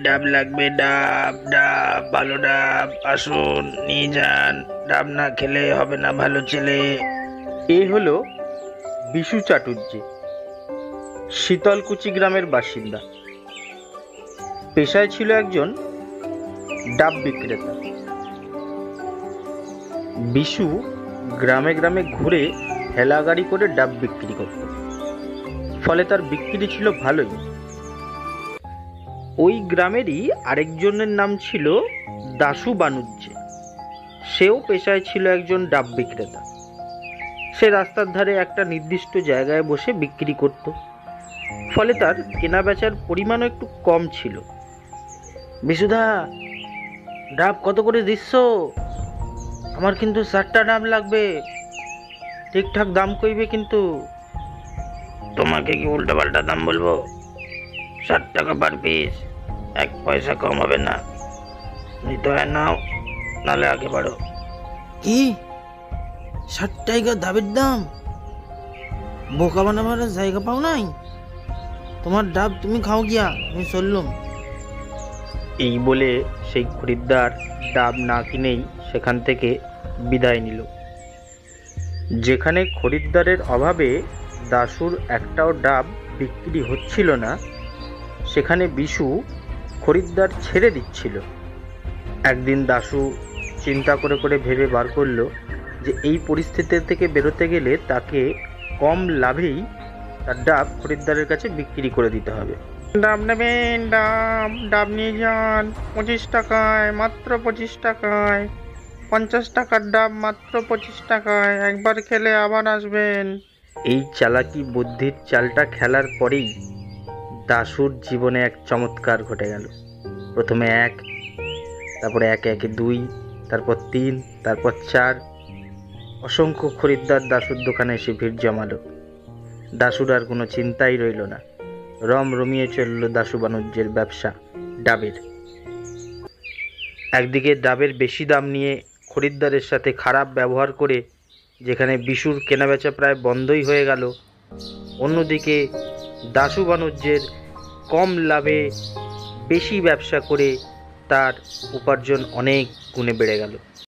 ডাব লাগবে, ডাব ডাব, ভালো ডাব, আসুন নিয়ে যান। ডাব না খেলে হবে না ভালো ছেলে। এ হলো বিশু চাটুর্যে, শীতলকুচি গ্রামের বাসিন্দা। পেশায় ছিল একজন ডাব বিক্রেতা। বিশু গ্রামে গ্রামে ঘুরে ঠেলা গাড়ি করে ডাব বিক্রি করত, ফলে তার বিক্রি ছিল ভালোই। ওই গ্রামেরই আরেকজনের নাম ছিল দাশু বানুজ্জে। সেও পেশায় ছিল একজন ডাব বিক্রেতা। সে রাস্তার ধারে একটা নির্দিষ্ট জায়গায় বসে বিক্রি করত, ফলে তার কেনা বেচার পরিমাণও একটু কম ছিল। বিশুদা, ডাব কত করে দিচ্ছ? আমার কিন্তু 4টা ডাব লাগবে, ঠিকঠাক দাম কইবে কিন্তু। তোমাকে কি উল্টো পাল্টা দাম বলবো? 60 টাকা পার পিস, 1 পয়সা কম হবে না। নিতে হয় নাও, নালে আগে বাড়ো। কি 60 টাকা ডাবের দাম? বোকা বানাবার জায়গা পাও নাই? তোমার ডাব তুমি খাও গিয়া, আমি চললুম। এই বলে সেই খরিদ্দার ডাব না কিনেই সেখান থেকে বিদায় নিল। যেখানে খরিদ্দারের অভাবে দাশুর একটাও ডাব বিক্রি হচ্ছিল না, সেখানে বিশু খরিদ্দার ছেড়ে দিচ্ছিল। একদিন দাশু চিন্তা করে করে ভেবে বার করলো যে এই পরিস্থিতি থেকে বেরোতে গেলে তাকে কম লাভেই তার ডাব খরিদ্দারের কাছে বিক্রি করে দিতে হবে। ডাব নেবেন? ডাব ডাব নিয়ে যান, 25 টাকায়, মাত্র 25 টাকায়। 50 টাকার ডাব মাত্র 25 টাকায়, একবার খেলে আবার আসবেন। এই চালাকি বুদ্ধির চালটা খেলার পরেই দাশুর জীবনে এক চমৎকার ঘটে গেল। প্রথমে 1, তারপরে 1 1 2, তারপর 3, তারপর 4। অসংখ্য খরিদ্দার দাশুর দোকানে এসে ভিড় জমালো। দাশুর আর কোনো চিন্তাই রইল না, রমিয়ে চলল দাশু বাণিজ্যের ব্যবসা ডাবের। একদিকে ডাবের বেশি দাম নিয়ে খরিদ্দারের সাথে খারাপ ব্যবহার করে যেখানে বিশুর কেনাবেচা প্রায় বন্ধই হয়ে গেল, অন্যদিকে দাশু বাণিজ্যের কম লাভে বেশি ব্যবসা করে তার উপার্জন অনেক গুণে বেড়ে গেল।